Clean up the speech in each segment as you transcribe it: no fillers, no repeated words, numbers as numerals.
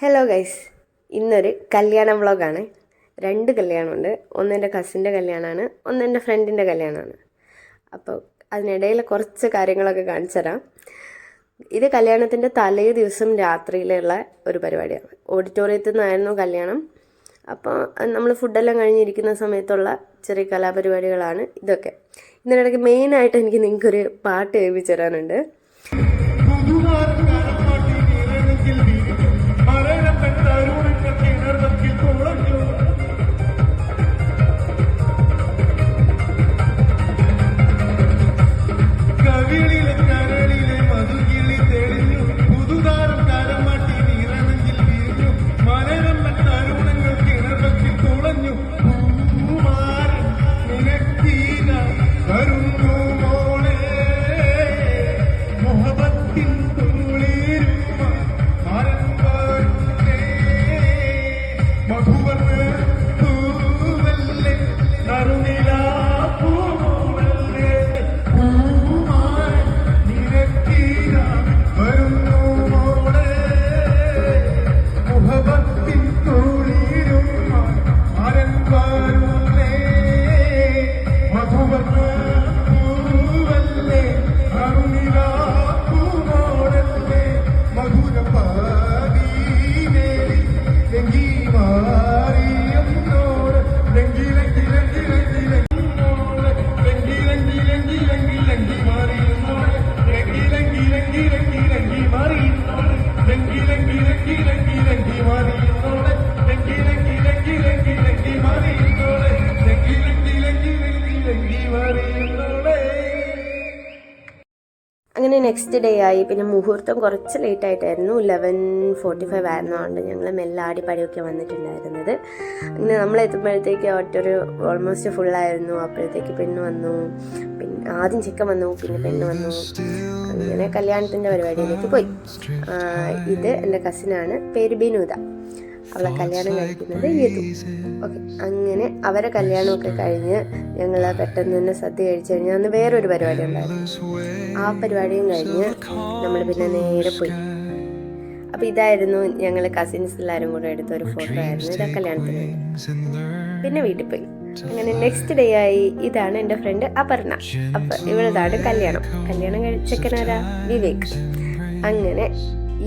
Hello guys, ഇന്നൊരു കല്യാണ വ്ളോഗാണ്. 2 കല്യാണമുണ്ട്. ഒന്ന് എൻ്റെ കസിൻ്റെ കല്യാണമാണ്, ഒന്ന് എൻ്റെ ഫ്രണ്ടിൻ്റെ കല്യാണമാണ്. അപ്പോൾ അതിനിടയിൽ കുറച്ച് കാര്യങ്ങളൊക്കെ കാണിച്ചു തരാം. ഇത് കല്യാണത്തിൻ്റെ തലേ ദിവസം രാത്രിയിലുള്ള ഒരു പരിപാടിയാണ്. ഓഡിറ്റോറിയത്തിൽ നിന്നായിരുന്നു കല്യാണം. അപ്പോൾ നമ്മൾ ഫുഡെല്ലാം കഴിഞ്ഞിരിക്കുന്ന സമയത്തുള്ള ചെറിയ കലാപരിപാടികളാണ് ഇതൊക്കെ. ഇതിനിടയ്ക്ക് മെയിനായിട്ട് എനിക്ക് നിങ്ങൾക്കൊരു പാട്ട് കേൾപ്പിച്ചു തരാനുണ്ട്. അങ്ങനെ നെക്സ്റ്റ് ഡേ ആയി. പിന്നെ മുഹൂർത്തം കുറച്ച് ലേറ്റ് ആയിട്ടായിരുന്നു, 11:45 ആയിരുന്നതുകൊണ്ട് ഞങ്ങൾ മെല്ലെ ആടിപ്പാടിയൊക്കെ വന്നിട്ടുണ്ടായിരുന്നത്. അങ്ങനെ നമ്മളെത്തുമ്പോഴത്തേക്ക് ഒറ്റൊരു ഓൾമോസ്റ്റ് ഫുള്ളായിരുന്നു. അപ്പോഴത്തേക്ക് പെണ്ണ് വന്നു, പിന്നെ ആദ്യം ചിക്കൻ വന്നു, പിന്നെ പെണ്ണ് വന്നു. അങ്ങനെ കല്യാണത്തിൻ്റെ പരിപാടിയിലേക്ക് പോയി. ഇത് എൻ്റെ കസിനാണ്, പേര് ബിനൂത. അവളെ കല്യാണം കഴിക്കുന്നത് യദു. ഓക്കെ, അങ്ങനെ അവരെ കല്യാണമൊക്കെ കഴിഞ്ഞ് ഞങ്ങൾ പെട്ടെന്ന് തന്നെ സദ്യ കഴിച്ചു കഴിഞ്ഞാൽ അന്ന് വേറൊരു പരിപാടി ഉണ്ടായിരുന്നു. ആ പരിപാടിയും കഴിഞ്ഞ് നമ്മൾ പിന്നെ നേരെ പോയി. അപ്പോൾ ഇതായിരുന്നു ഞങ്ങൾ കസിൻസ് എല്ലാവരും കൂടെ എടുത്തൊരു ഫോട്ടോ ആയിരുന്നു. ഇതാ കല്യാണത്തിന് വേണ്ടി. പിന്നെ വീട്ടിൽ പോയി. അങ്ങനെ നെക്സ്റ്റ് ഡേ ആയി. ഇതാണ് എൻ്റെ ഫ്രണ്ട് അപർണ. അപ്പം ഇവളതാണ് കല്യാണം ചെക്കനാരാ വിവേക്. അങ്ങനെ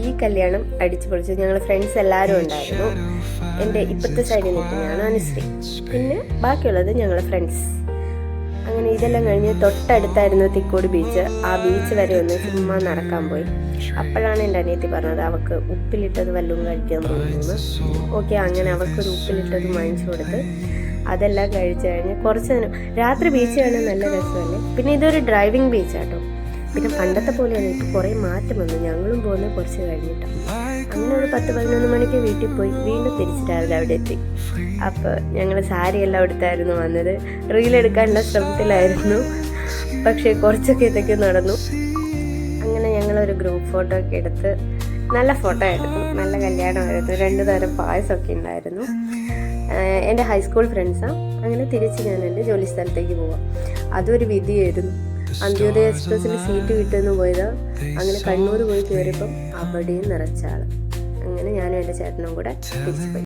ഈ കല്യാണം അടിച്ചു പൊളിച്ചു. ഞങ്ങൾ ഫ്രണ്ട്സ് എല്ലാവരും ഉണ്ടായിരുന്നു. എൻ്റെ ഇപ്പോഴത്തെ സൈഡിൽ നിൽക്കുന്നതാണ് അനുശ്രീ, പിന്നെ ബാക്കിയുള്ളത് ഞങ്ങളുടെ ഫ്രണ്ട്സ്. അങ്ങനെ ഇതെല്ലാം കഴിഞ്ഞ് തൊട്ടടുത്തായിരുന്നു തിക്കോടി ബീച്ച്. ആ ബീച്ച് വരെ ഒന്ന് ചുമ്മാ നടക്കാൻ പോയി. അപ്പോഴാണ് എൻ്റെ അനിയത്തി പറഞ്ഞത് അവൾക്ക് ഉപ്പിലിട്ടത് വല്ലതും കഴിക്കാൻ പോകുന്നു. ഓക്കെ, അങ്ങനെ അവൾക്കൊരു ഉപ്പിലിട്ടത് വാങ്ങിച്ചു കൊടുത്ത് അതെല്ലാം കഴിച്ചു കഴിഞ്ഞ് കുറച്ച് നേരം രാത്രി ബീച്ച് കാണാൻ നല്ല രസമല്ലേ. പിന്നെ ഇതൊരു ഡ്രൈവിംഗ് ബീച്ചാട്ടോ. പിന്നെ പണ്ടത്തെ പോലെയാണ്, ഇപ്പോൾ കുറേ മാറ്റം വന്നു. ഞങ്ങളും പോകുന്നത് കുറച്ച് കഴിഞ്ഞിട്ടാണ്. അങ്ങനെ ഒരു 10-11 മണിക്ക് വീട്ടിൽ പോയി വീണ്ടും തിരിച്ച് രാവിലെ അവിടെ എത്തി. അപ്പോൾ ഞങ്ങൾ സാരിയെല്ലാം എടുത്തായിരുന്നു വന്നത്. റീലെടുക്കാനുള്ള ശ്രമത്തിലായിരുന്നു, പക്ഷേ കുറച്ചൊക്കെ ഇതൊക്കെ നടന്നു. അങ്ങനെ ഞങ്ങളൊരു ഗ്രൂപ്പ് ഫോട്ടോ ഒക്കെ എടുത്ത് നല്ല ഫോട്ടോ എടുത്തു. നല്ല കല്യാണമായിരുന്നു. 2 തരം പായസമൊക്കെ ഉണ്ടായിരുന്നു. എൻ്റെ ഹൈസ്കൂൾ ഫ്രണ്ട്സാണ്. അങ്ങനെ തിരിച്ച് ഞാൻ എൻ്റെ ജോലി സ്ഥലത്തേക്ക് പോവാം. അതൊരു വിധിയായിരുന്നു. അന്ത്യോദയ എക്സ്പ്രസ്സിൽ സീറ്റ് കിട്ടുമെന്ന് പോയതാ. അങ്ങനെ കണ്ണൂർ പോയി കയറിയപ്പം അവിടെയും നിറച്ചാൾ. അങ്ങനെ ഞാനും എൻ്റെ ചേട്ടനും കൂടെ തിരിച്ചു പോയി.